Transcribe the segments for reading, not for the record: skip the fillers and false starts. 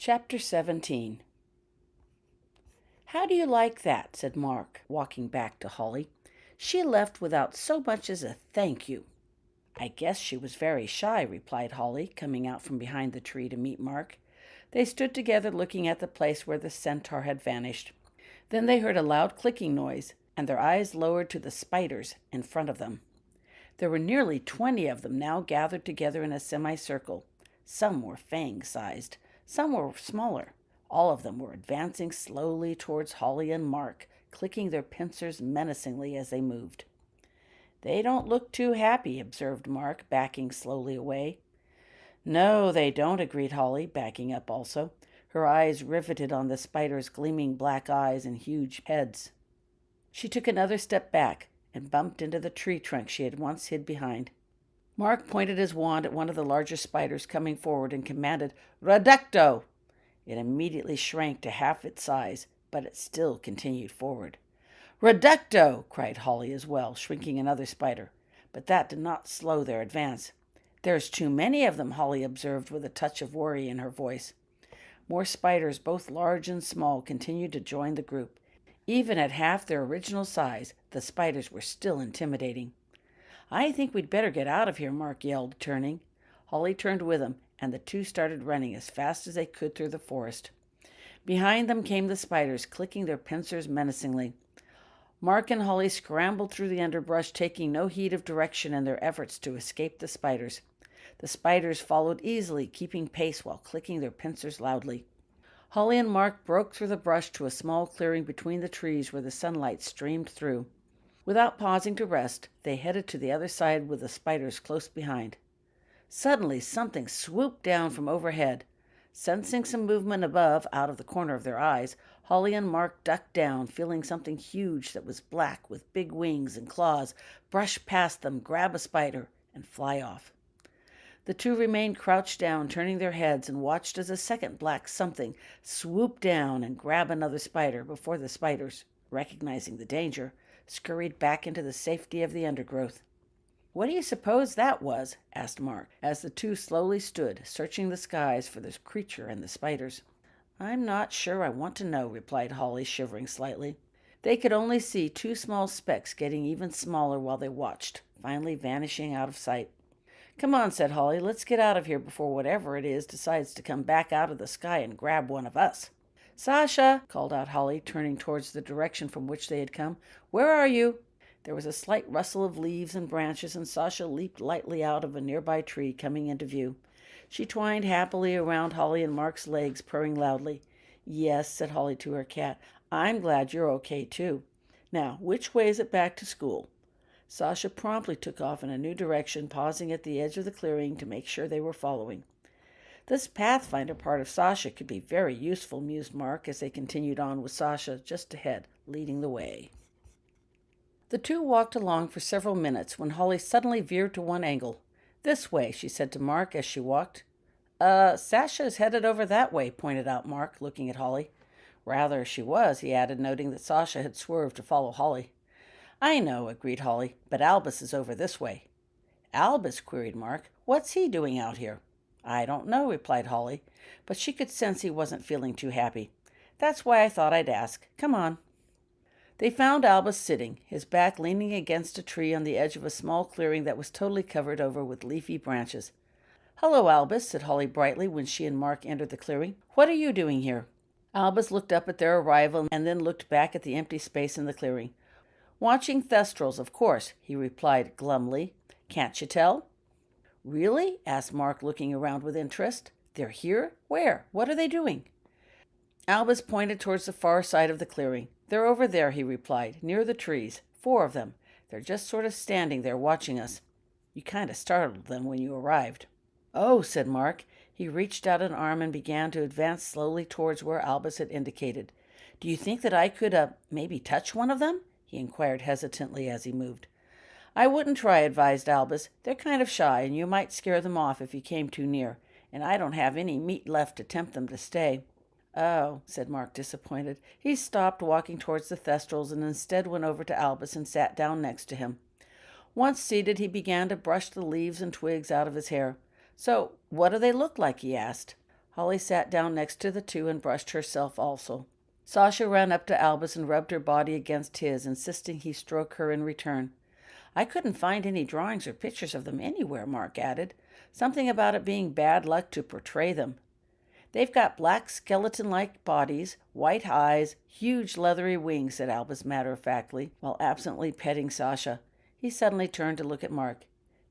Chapter 17. "How do you like that?" said Mark, walking back to Holly. "She left without so much as a thank you." "I guess she was very shy," replied Holly, coming out from behind the tree to meet Mark. They stood together looking at the place where the centaur had vanished. Then they heard a loud clicking noise, and their eyes lowered to the spiders in front of them. There were nearly 20 of them now gathered together in a semicircle. Some were fang-sized, some were smaller. All of them were advancing slowly towards Holly and Mark, clicking their pincers menacingly as they moved. "They don't look too happy," observed Mark, backing slowly away. "No, they don't," agreed Holly, backing up also, her eyes riveted on the spiders' gleaming black eyes and huge heads. She took another step back and bumped into the tree trunk she had once hid behind. Mark pointed his wand at one of the larger spiders coming forward and commanded, "Reducto!" It immediately shrank to half its size, but it still continued forward. "Reducto!" cried Holly as well, shrinking another spider. But that did not slow their advance. "There's too many of them," Holly observed with a touch of worry in her voice. More spiders, both large and small, continued to join the group. Even at half their original size, the spiders were still intimidating. "I think we'd better get out of here," Mark yelled, turning. Holly turned with him, and the two started running as fast as they could through the forest. Behind them came the spiders, clicking their pincers menacingly. Mark and Holly scrambled through the underbrush, taking no heed of direction in their efforts to escape the spiders. The spiders followed easily, keeping pace while clicking their pincers loudly. Holly and Mark broke through the brush to a small clearing between the trees where the sunlight streamed through. Without pausing to rest, they headed to the other side with the spiders close behind. Suddenly, something swooped down from overhead. Sensing some movement above, out of the corner of their eyes, Holly and Mark ducked down, feeling something huge that was black with big wings and claws brush past them, grab a spider, and fly off. The two remained crouched down, turning their heads, and watched as a second black something swooped down and grab another spider before the spiders, recognizing the danger, scurried back into the safety of the undergrowth. "What do you suppose that was?" asked Mark, as the two slowly stood, searching the skies for this creature and the spiders. "I'm not sure I want to know," replied Holly, shivering slightly. They could only see two small specks getting even smaller while they watched, finally vanishing out of sight. "Come on," said Holly, "let's get out of here before whatever it is decides to come back out of the sky and grab one of us." "Sasha!" called out Holly, turning towards the direction from which they had come. "Where are you?" There was a slight rustle of leaves and branches, and Sasha leaped lightly out of a nearby tree, coming into view. She twined happily around Holly and Mark's legs, purring loudly. "Yes," said Holly to her cat, "I'm glad you're okay, too. Now, which way is it back to school?" Sasha promptly took off in a new direction, pausing at the edge of the clearing to make sure they were following. "This Pathfinder part of Sasha could be very useful," mused Mark as they continued on with Sasha just ahead, leading the way. The two walked along for several minutes when Holly suddenly veered to one angle. "This way," she said to Mark as she walked. Sasha is headed over that way," pointed out Mark, looking at Holly. "Rather she was," he added, noting that Sasha had swerved to follow Holly. "I know," agreed Holly, "but Albus is over this way." "Albus?" queried Mark. "What's he doing out here?" "I don't know," replied Holly, but she could sense he wasn't feeling too happy. "That's why I thought I'd ask. Come on." They found Albus sitting, his back leaning against a tree on the edge of a small clearing that was totally covered over with leafy branches. "Hello, Albus," said Holly brightly when she and Mark entered the clearing. "What are you doing here?" Albus looked up at their arrival and then looked back at the empty space in the clearing. "Watching Thestrals, of course," he replied glumly. "Can't you tell?" "Really?" asked Mark, looking around with interest. "They're here? Where? What are they doing?" Albus pointed towards the far side of the clearing. "They're over there," he replied, "near the trees. 4 of them. They're just sort of standing there watching us. You kind of startled them when you arrived." "Oh," said Mark. He reached out an arm and began to advance slowly towards where Albus had indicated. "Do you think that I could, maybe touch one of them?" he inquired hesitantly as he moved. "I wouldn't try," advised Albus. "They're kind of shy, and you might scare them off if you came too near, and I don't have any meat left to tempt them to stay." "Oh," said Mark, disappointed. He stopped walking towards the Thestrals and instead went over to Albus and sat down next to him. Once seated, he began to brush the leaves and twigs out of his hair. "So, what do they look like?" he asked. Holly sat down next to the two and brushed herself also. Sasha ran up to Albus and rubbed her body against his, insisting he stroke her in return. I couldn't find any drawings or pictures of them anywhere, Mark added. Something about it being bad luck to portray them. They've got black skeleton-like bodies, white eyes, huge leathery wings, said Albus matter-of-factly, while absently petting Sasha. He suddenly turned to look at Mark.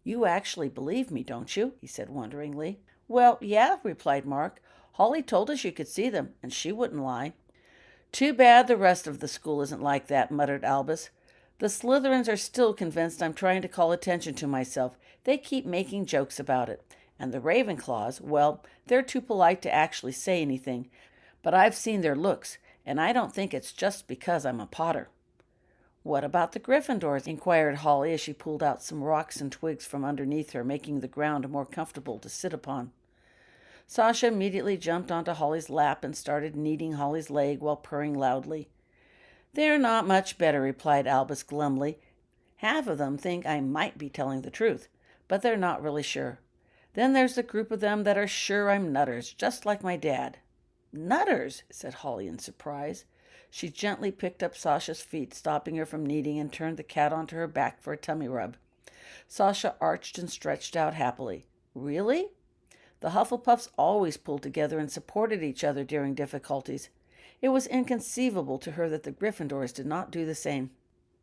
You actually believe me, don't you? He said wonderingly. Well, yeah, replied Mark. Holly told us you could see them, and she wouldn't lie. Too bad the rest of the school isn't like that, muttered Albus. The Slytherins are still convinced I'm trying to call attention to myself. They keep making jokes about it. And the Ravenclaws, well, they're too polite to actually say anything. But I've seen their looks, and I don't think it's just because I'm a Potter. What about the Gryffindors? Inquired Holly as she pulled out some rocks and twigs from underneath her, making the ground more comfortable to sit upon. Sasha immediately jumped onto Holly's lap and started kneading Holly's leg while purring loudly. They're not much better, replied Albus glumly. Half of them think I might be telling the truth, but they're not really sure. Then there's the group of them that are sure I'm nutters, just like my dad. Nutters, said Holly in surprise. She gently picked up Sasha's feet, stopping her from kneading, and turned the cat onto her back for a tummy rub. Sasha arched and stretched out happily. Really? The Hufflepuffs always pulled together and supported each other during difficulties. It was inconceivable to her that the Gryffindors did not do the same.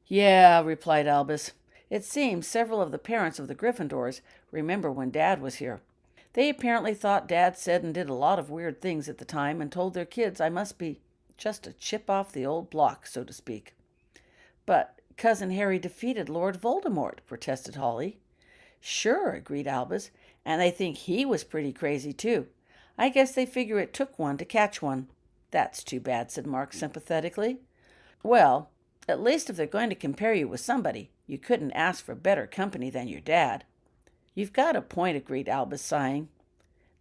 Yeah, replied Albus. It seems several of the parents of the Gryffindors remember when Dad was here. They apparently thought Dad said and did a lot of weird things at the time and told their kids I must be just a chip off the old block, so to speak. But Cousin Harry defeated Lord Voldemort, protested Holly. Sure, agreed Albus, and they think he was pretty crazy, too. I guess they figure it took one to catch one. That's too bad, said Mark sympathetically. Well, at least if they're going to compare you with somebody, you couldn't ask for better company than your dad. You've got a point, agreed Albus, sighing.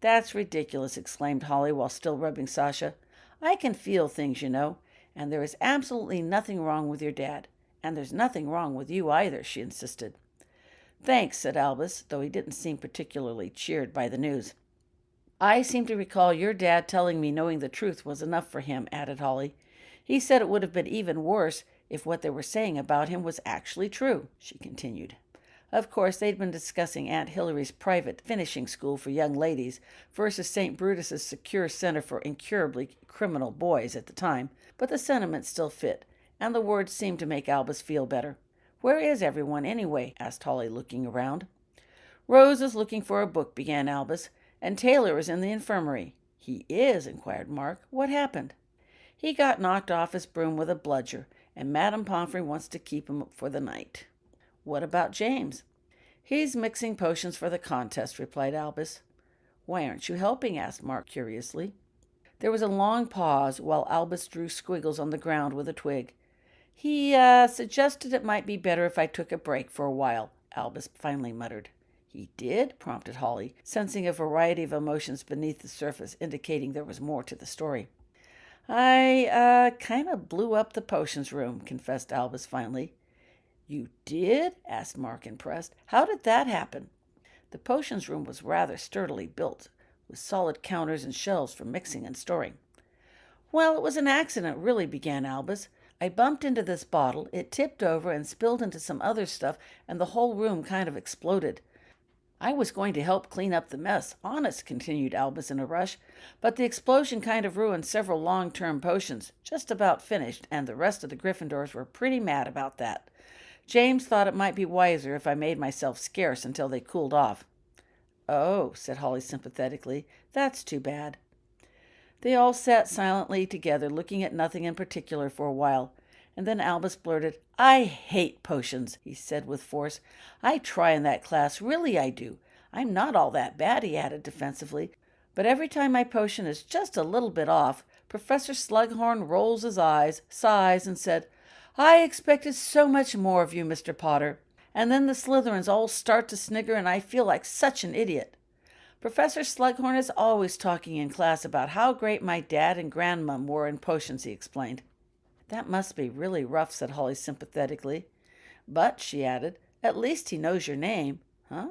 That's ridiculous, exclaimed Holly while still rubbing Sasha. I can feel things, you know, and there is absolutely nothing wrong with your dad. And there's nothing wrong with you either, she insisted. Thanks, said Albus, though he didn't seem particularly cheered by the news. I seem to recall your dad telling me knowing the truth was enough for him, added Holly. He said it would have been even worse if what they were saying about him was actually true, she continued. Of course, they'd been discussing Aunt Hillary's private finishing school for young ladies versus St. Brutus's secure center for incurably criminal boys at the time, but the sentiment still fit, and the words seemed to make Albus feel better. Where is everyone, anyway? Asked Holly, looking around. Rose is looking for a book, began Albus, and Taylor is in the infirmary. He is? Inquired Mark. What happened? He got knocked off his broom with a bludger, and Madame Pomfrey wants to keep him for the night. What about James? He's mixing potions for the contest, replied Albus. Why aren't you helping? Asked Mark curiously. There was a long pause while Albus drew squiggles on the ground with a twig. He suggested it might be better if I took a break for a while, Albus finally muttered. He did? Prompted Holly, sensing a variety of emotions beneath the surface, indicating there was more to the story. I kind of blew up the potions room, confessed Albus finally. You did? Asked Mark, impressed. How did that happen? The potions room was rather sturdily built, with solid counters and shelves for mixing and storing. Well, it was an accident, really, began Albus. I bumped into this bottle, it tipped over and spilled into some other stuff, and the whole room kind of exploded. I was going to help clean up the mess, honest, continued Albus in a rush, but the explosion kind of ruined several long-term potions, just about finished, and the rest of the Gryffindors were pretty mad about that. James thought it might be wiser if I made myself scarce until they cooled off. Oh, said Holly sympathetically, that's too bad. They all sat silently together, looking at nothing in particular for a while, and then Albus blurted, I hate potions, he said with force. I try in that class, really I do. I'm not all that bad, he added defensively, but every time my potion is just a little bit off, Professor Slughorn rolls his eyes, sighs, and said, I expected so much more of you, Mr. Potter. And then the Slytherins all start to snigger, and I feel like such an idiot. Professor Slughorn is always talking in class about how great my dad and grandmum were in potions, he explained. That must be really rough, said Holly sympathetically. But, she added, at least he knows your name. Huh?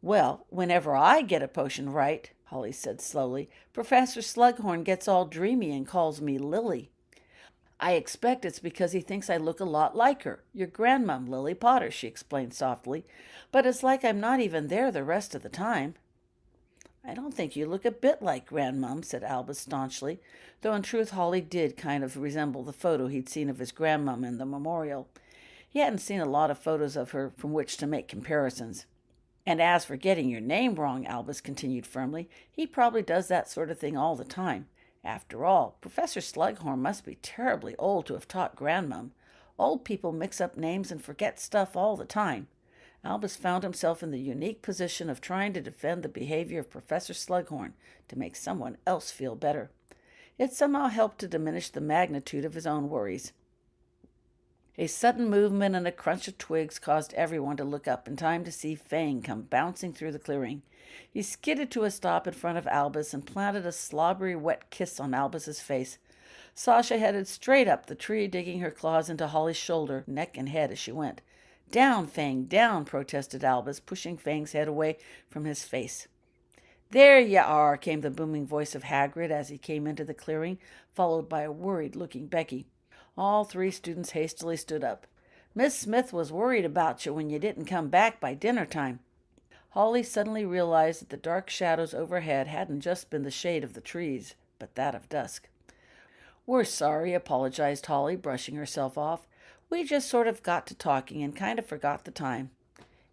Well, whenever I get a potion right, Holly said slowly, Professor Slughorn gets all dreamy and calls me Lily. I expect it's because he thinks I look a lot like her, your grandmum, Lily Potter, she explained softly. But it's like I'm not even there the rest of the time. I don't think you look a bit like Grandmum, said Albus staunchly, though in truth Holly did kind of resemble the photo he'd seen of his grandmum in the memorial. He hadn't seen a lot of photos of her from which to make comparisons. And as for getting your name wrong, Albus continued firmly, he probably does that sort of thing all the time. After all, Professor Slughorn must be terribly old to have taught Grandmum. Old people mix up names and forget stuff all the time. Albus found himself in the unique position of trying to defend the behavior of Professor Slughorn to make someone else feel better. It somehow helped to diminish the magnitude of his own worries. A sudden movement and a crunch of twigs caused everyone to look up in time to see Fang come bouncing through the clearing. He skidded to a stop in front of Albus and planted a slobbery wet kiss on Albus's face. Sasha headed straight up the tree, digging her claws into Holly's shoulder, neck, and head as she went. "Down, Fang, down," protested Albus, pushing Fang's head away from his face. "There you are," came the booming voice of Hagrid as he came into the clearing, followed by a worried-looking Becky. All three students hastily stood up. "Miss Smith was worried about you when you didn't come back by dinner time." Holly suddenly realized that the dark shadows overhead hadn't just been the shade of the trees, but that of dusk. "We're sorry," apologized Holly, brushing herself off. "We just sort of got to talking and kind of forgot the time."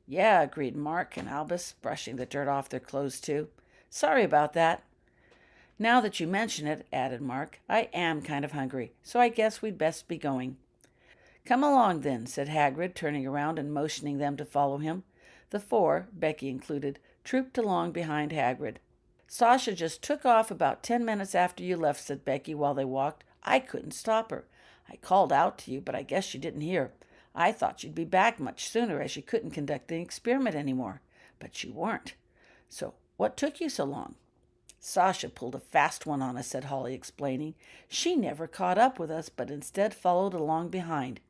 "Yeah," agreed Mark and Albus, brushing the dirt off their clothes too. "Sorry about that." "Now that you mention it," added Mark, "I am kind of hungry, so I guess we'd best be going." "Come along then," said Hagrid, turning around and motioning them to follow him. The four, Becky included, trooped along behind Hagrid. "Sasha just took off about 10 minutes after you left," said Becky while they walked. "I couldn't stop her. I called out to you, but I guess you didn't hear. I thought you'd be back much sooner as you couldn't conduct the experiment anymore. But you weren't. So what took you so long?" "Sasha pulled a fast one on us," said Holly, explaining. "She never caught up with us, but instead followed along behind.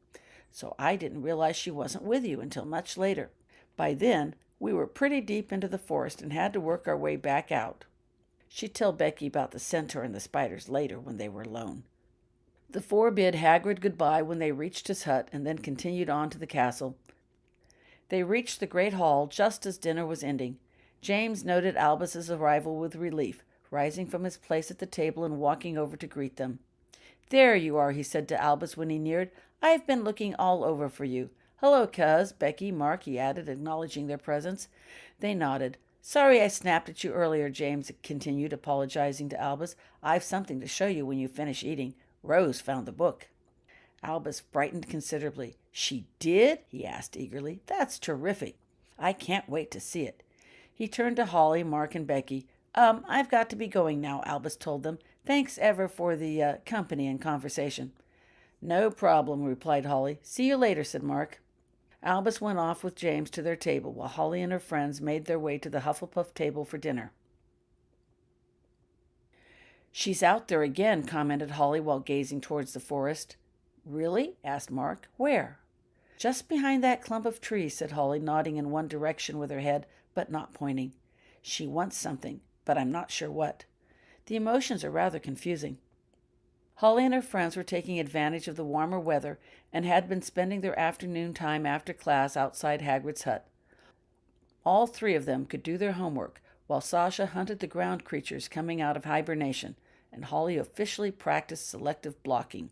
So I didn't realize she wasn't with you until much later. By then, we were pretty deep into the forest and had to work our way back out." She'd tell Becky about the centaur and the spiders later when they were alone. The four bid Hagrid goodbye when they reached his hut and then continued on to the castle. They reached the great hall just as dinner was ending. James noted Albus's arrival with relief, rising from his place at the table and walking over to greet them. "There you are," he said to Albus when he neared. "I've been looking all over for you. Hello, Cuz, Becky, Mark," he added, acknowledging their presence. They nodded. "Sorry I snapped at you earlier," James continued, apologizing to Albus. "I've something to show you when you finish eating. Rose found the book." Albus brightened considerably. "She did?" he asked eagerly. "That's terrific. I can't wait to see it." He turned to Holly, Mark, and Becky. I've got to be going now," Albus told them. "Thanks ever for the company and conversation." "No problem," replied Holly. "See you later," said Mark. Albus went off with James to their table, while Holly and her friends made their way to the Hufflepuff table for dinner. "She's out there again," commented Holly while gazing towards the forest. "Really?" asked Mark. "Where?" "Just behind that clump of trees," said Holly, nodding in one direction with her head, but not pointing. "She wants something, but I'm not sure what. The emotions are rather confusing." Holly and her friends were taking advantage of the warmer weather and had been spending their afternoon time after class outside Hagrid's hut. All three of them could do their homework, while Sasha hunted the ground creatures coming out of hibernation, and Holly officially practiced selective blocking.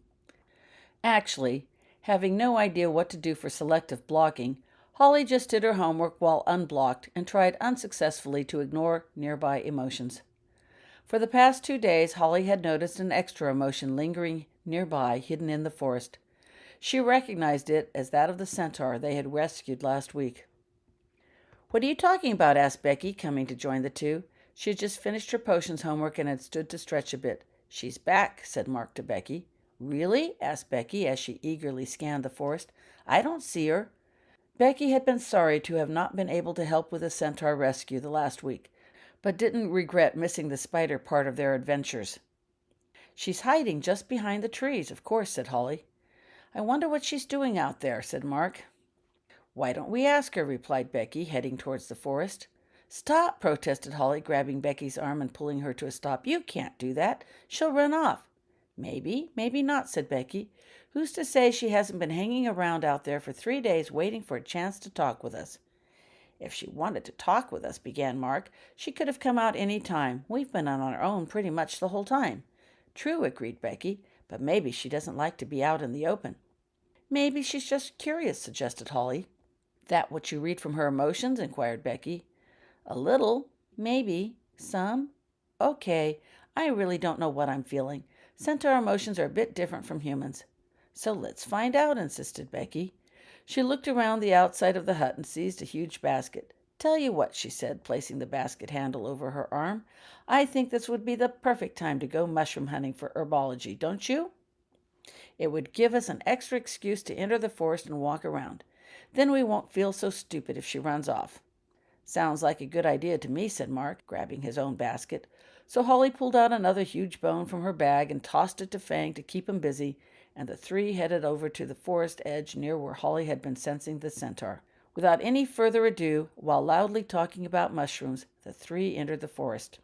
Actually, having no idea what to do for selective blocking, Holly just did her homework while unblocked and tried unsuccessfully to ignore nearby emotions. For the past 2 days, Holly had noticed an extra emotion lingering nearby, hidden in the forest. She recognized it as that of the centaur they had rescued last week. "What are you talking about?" asked Becky, coming to join the two. She had just finished her potions homework and had stood to stretch a bit. "She's back," said Mark to Becky. "Really?" asked Becky as she eagerly scanned the forest. "I don't see her." Becky had been sorry to have not been able to help with the centaur rescue the last week, but didn't regret missing the spider part of their adventures. "She's hiding just behind the trees, of course," said Holly. "I wonder what she's doing out there," said Mark. "Why don't we ask her?" replied Becky, heading towards the forest. Stop, protested Holly, grabbing Becky's arm and pulling her to a stop. You can't do that. She'll run off. Maybe, maybe not, said Becky. Who's to say she hasn't been hanging around out there for 3 days waiting for a chance to talk with us? If she wanted to talk with us, began Mark, she could have come out any time. We've been on our own pretty much the whole time. True, agreed Becky, but maybe she doesn't like to be out in the open. Maybe she's just curious, suggested Holly. That what you read from her emotions? Inquired Becky. A little, maybe, some. Okay, I really don't know what I'm feeling. Centaur emotions are a bit different from humans. So let's find out, insisted Becky. She looked around the outside of the hut and seized a huge basket. Tell you what, she said, placing the basket handle over her arm. I think this would be the perfect time to go mushroom hunting for herbology, don't you? It would give us an extra excuse to enter the forest and walk around. Then we won't feel so stupid if she runs off. Sounds like a good idea to me, said Mark, grabbing his own basket. So Holly pulled out another huge bone from her bag and tossed it to Fang to keep him busy, and the three headed over to the forest edge near where Holly had been sensing the centaur. Without any further ado, while loudly talking about mushrooms, the three entered the forest.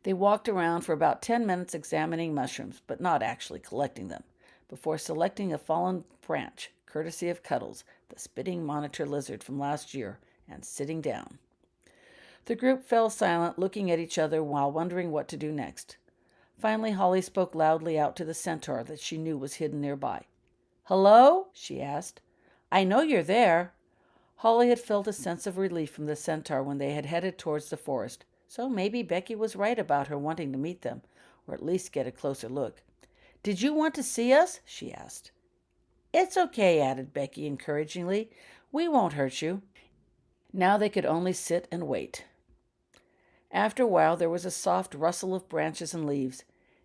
They walked around for about 10 minutes examining mushrooms, but not actually collecting them, before selecting a fallen branch, courtesy of Cuddles, the spitting monitor lizard from last year, and sitting down. The group fell silent, looking at each other while wondering what to do next. Finally, Holly spoke loudly out to the centaur that she knew was hidden nearby. "Hello?" she asked. "I know you're there." Holly had felt a sense of relief from the centaur when they had headed towards the forest, so maybe Becky was right about her wanting to meet them, or at least get a closer look. "Did you want to see us?" she asked. "It's okay," added Becky encouragingly. "We won't hurt you." Now they could only sit and wait. After a while, there was a soft rustle of branches and leaves.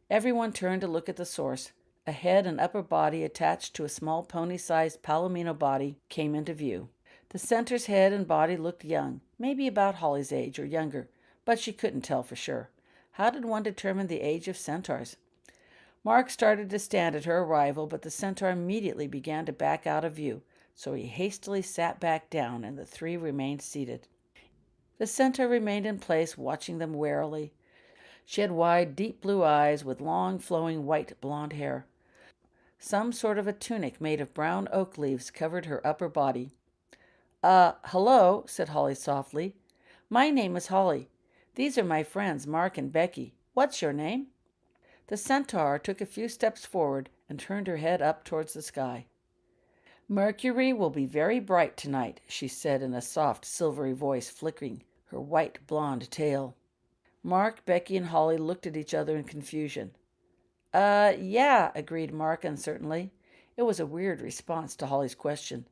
Everyone turned to look at the source. A head and upper body attached to a small pony-sized palomino body came into view. The centaur's head and body looked young, maybe about Holly's age or younger, but she couldn't tell for sure. How did one determine the age of centaurs? Mark started to stand at her arrival, but the centaur immediately began to back out of view, so he hastily sat back down, and the three remained seated. The centaur remained in place, watching them warily. She had wide, deep blue eyes with long, flowing white blonde hair. Some sort of a tunic made of brown oak leaves covered her upper body. Hello," said Holly softly. "My name is Holly. These are my friends, Mark and Becky. What's your name?" The centaur took a few steps forward and turned her head up towards the sky. "Mercury will be very bright tonight," she said in a soft, silvery voice, flickering her white blonde tail. Mark, Becky, and Holly looked at each other in confusion. Yeah," agreed Mark uncertainly. It was a weird response to Holly's question.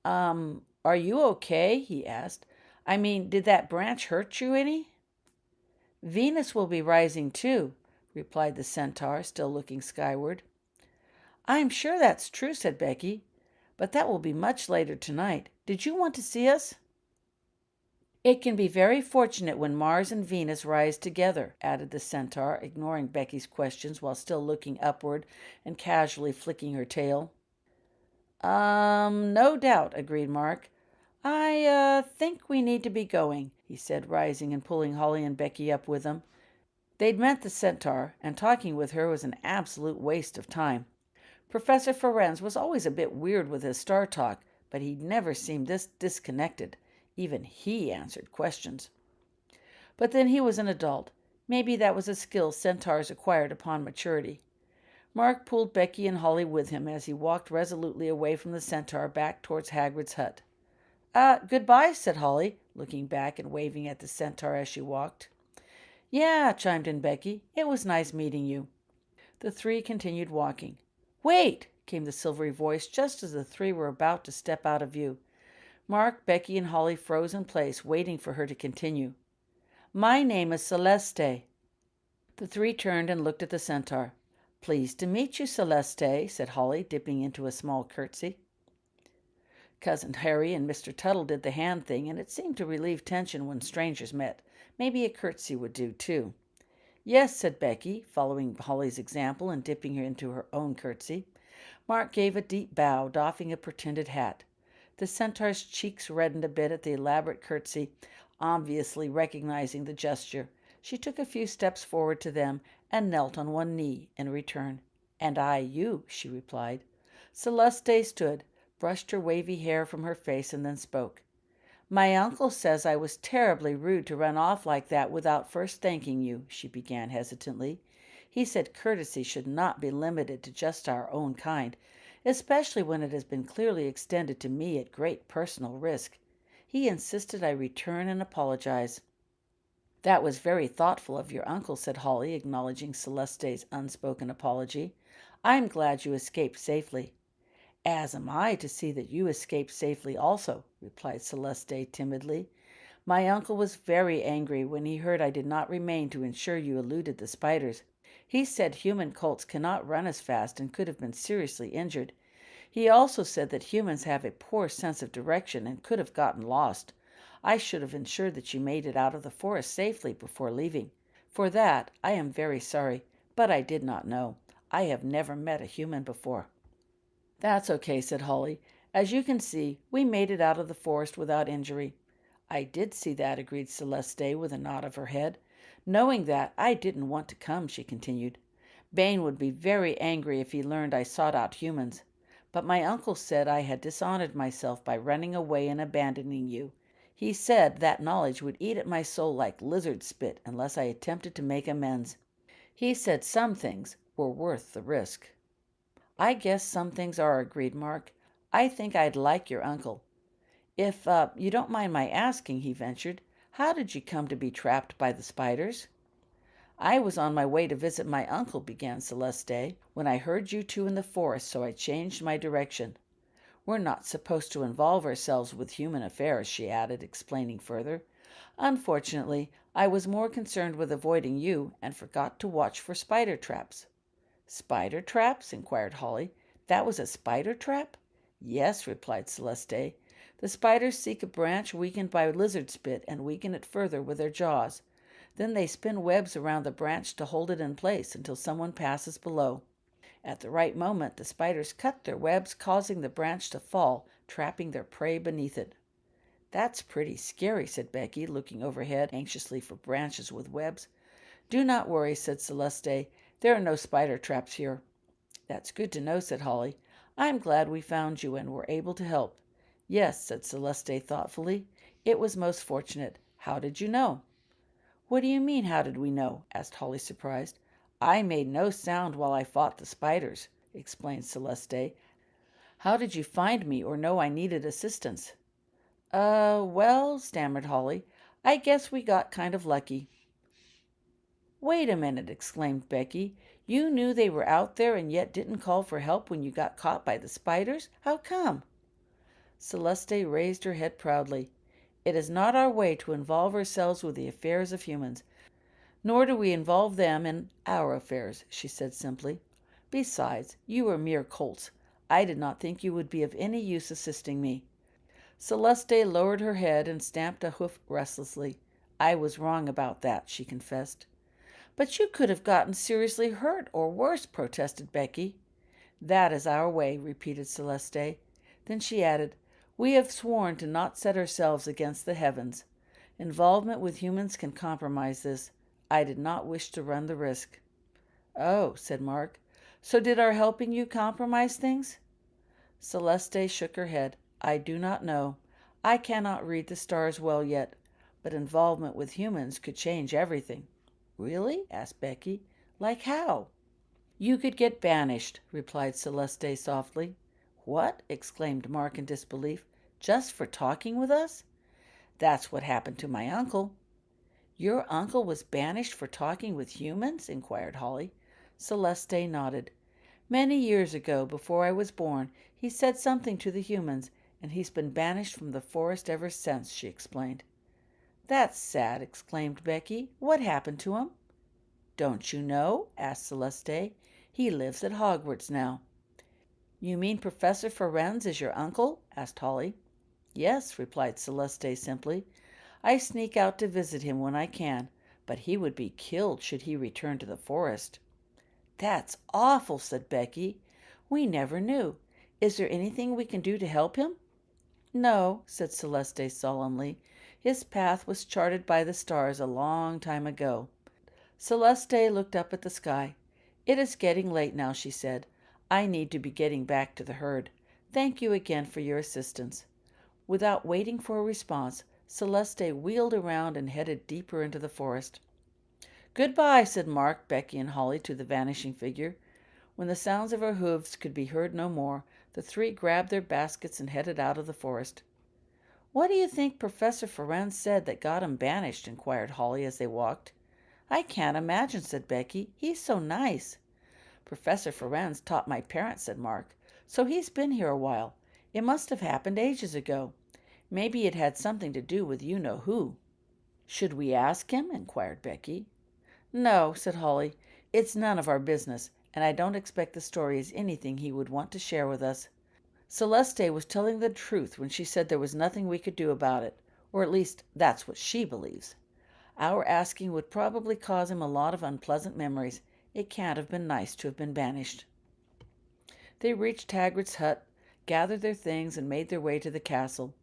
Are you okay?" he asked. "I mean, did that branch hurt you any?" "Venus will be rising too," replied the centaur, still looking skyward. "I'm sure that's true," said Becky, "but that will be much later tonight. Did you want to see us?" "It can be very fortunate when Mars and Venus rise together," added the centaur, ignoring Becky's questions while still looking upward and casually flicking her tail. No doubt," agreed Mark. I think we need to be going," he said, rising and pulling Holly and Becky up with him. They'd met the centaur, and talking with her was an absolute waste of time. Professor Ferenz was always a bit weird with his star talk, but he'd never seemed this disconnected. Even he answered questions. But then he was an adult. Maybe that was a skill centaurs acquired upon maturity. Mark pulled Becky and Holly with him as he walked resolutely away from the centaur back towards Hagrid's hut. Goodbye," said Holly, looking back and waving at the centaur as she walked. "Yeah," chimed in Becky. "It was nice meeting you." The three continued walking. "Wait!" came the silvery voice just as the three were about to step out of view. Mark, Becky, and Holly froze in place, waiting for her to continue. "My name is Celeste." The three turned and looked at the centaur. "Pleased to meet you, Celeste," said Holly, dipping into a small curtsy. Cousin Harry and Mr. Tuttle did the hand thing, and it seemed to relieve tension when strangers met. Maybe a curtsy would do, too. "Yes," said Becky, following Holly's example and dipping her into her own curtsy. Mark gave a deep bow, doffing a pretended hat. The centaur's cheeks reddened a bit at the elaborate curtsy. Obviously recognizing the gesture, she took a few steps forward to them and knelt on one knee in return. "And I you," she replied. Celeste stood, brushed her wavy hair from her face, and then spoke. "My uncle says I was terribly rude to run off like that without first thanking you," she began hesitantly. "He said courtesy should not be limited to just our own kind, especially when it has been clearly extended to me at great personal risk. He insisted I return and apologize." "That was very thoughtful of your uncle," said Holly, acknowledging Celeste's unspoken apology. "I'm glad you escaped safely." "As am I to see that you escaped safely also," replied Celeste timidly. "My uncle was very angry when he heard I did not remain to ensure you eluded the spiders. He said human colts cannot run as fast and could have been seriously injured. He also said that humans have a poor sense of direction and could have gotten lost. I should have ensured that you made it out of the forest safely before leaving. For that, I am very sorry, but I did not know. I have never met a human before." "That's okay," said Holly. "As you can see, we made it out of the forest without injury." "I did see that," agreed Celeste with a nod of her head. "Knowing that, I didn't want to come," she continued. "Bane would be very angry if he learned I sought out humans. But my uncle said I had dishonored myself by running away and abandoning you. He said that knowledge would eat at my soul like lizard spit unless I attempted to make amends. He said some things were worth the risk." "I guess some things are," agreed Mark. "I think I'd like your uncle." If you don't mind my asking," he ventured, "how did you come to be trapped by the spiders?" "I was on my way to visit my uncle," began Celeste, "when I heard you two in the forest, so I changed my direction. We're not supposed to involve ourselves with human affairs," she added, explaining further. "Unfortunately, I was more concerned with avoiding you and forgot to watch for spider traps." "Spider traps?" inquired Holly. "That was a spider trap?" "Yes," replied Celeste. "The spiders seek a branch weakened by lizard spit and weaken it further with their jaws. Then they spin webs around the branch to hold it in place until someone passes below. At the right moment, the spiders cut their webs, causing the branch to fall, trapping their prey beneath it." "That's pretty scary," said Becky, looking overhead anxiously for branches with webs. "Do not worry," said Celeste. "There are no spider traps here." "That's good to know," said Holly. "I'm glad we found you and were able to help." "Yes," said Celeste thoughtfully. "It was most fortunate. How did you know?" "What do you mean, how did we know?" asked Holly, surprised. "I made no sound while I fought the spiders," explained Celeste. "How did you find me or know I needed assistance?" Well," stammered Holly, "I guess we got kind of lucky." "Wait a minute," exclaimed Becky. "You knew they were out there and yet didn't call for help when you got caught by the spiders? How come?" Celeste raised her head proudly. "It is not our way to involve ourselves with the affairs of humans, nor do we involve them in our affairs," she said simply. "Besides, you are mere colts. I did not think you would be of any use assisting me." Celeste lowered her head and stamped a hoof restlessly. "I was wrong about that," she confessed. "But you could have gotten seriously hurt or worse," protested Becky. "That is our way," repeated Celeste. Then she added, "We have sworn to not set ourselves against the heavens. Involvement with humans can compromise this. I did not wish to run the risk." "Oh," said Mark. "So did our helping you compromise things?" Celeste shook her head. "I do not know. I cannot read the stars well yet, but involvement with humans could change everything." "Really?" asked Becky. "Like how?" "You could get banished," replied Celeste softly. "What?" exclaimed Mark in disbelief. "Just for talking with us?" "That's what happened to my uncle." "Your uncle was banished for talking with humans?" inquired Holly. Celeste nodded. "Many years ago, before I was born, he said something to the humans, and he's been banished from the forest ever since," she explained. "That's sad," exclaimed Becky. "What happened to him?" "Don't you know?" asked Celeste. "He lives at Hogwarts now." "You mean Professor Ferenz is your uncle?" asked Holly. "Yes," replied Celeste simply. "I sneak out to visit him when I can, but he would be killed should he return to the forest." "That's awful," said Becky. "We never knew. Is there anything we can do to help him?" "No," said Celeste solemnly. His path was charted by the stars a long time ago. Celeste looked up at the sky. "It is getting late now," she said. "I need to be getting back to the herd. Thank you again for your assistance." Without waiting for a response, Celeste wheeled around and headed deeper into the forest. "Goodbye," said Mark, Becky, and Holly to the vanishing figure. When the sounds of her hoofs could be heard no more, the three grabbed their baskets and headed out of the forest. "What do you think Professor Ferenz said that got him banished?" inquired Holly as they walked. "I can't imagine," said Becky. "He's so nice." "Professor Ferenz taught my parents," said Mark, "so he's been here a while. It must have happened ages ago. Maybe it had something to do with you-know-who." "Should we ask him?" inquired Becky. "No," said Holly. "It's none of our business, and I don't expect the story is anything he would want to share with us. Celeste was telling the truth when she said there was nothing we could do about it, or at least that's what she believes. Our asking would probably cause him a lot of unpleasant memories. It can't have been nice to have been banished." They reached Hagrid's hut, gathered their things, and made their way to the castle.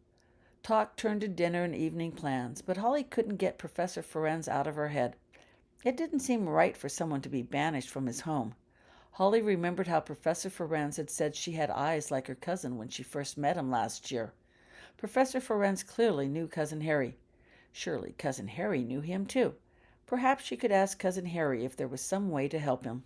Talk turned to dinner and evening plans, but Holly couldn't get Professor Ferenz out of her head. It didn't seem right for someone to be banished from his home. Holly remembered how Professor Ferenz had said she had eyes like her cousin when she first met him last year. Professor Ferenz clearly knew Cousin Harry. Surely Cousin Harry knew him too. Perhaps she could ask Cousin Harry if there was some way to help him.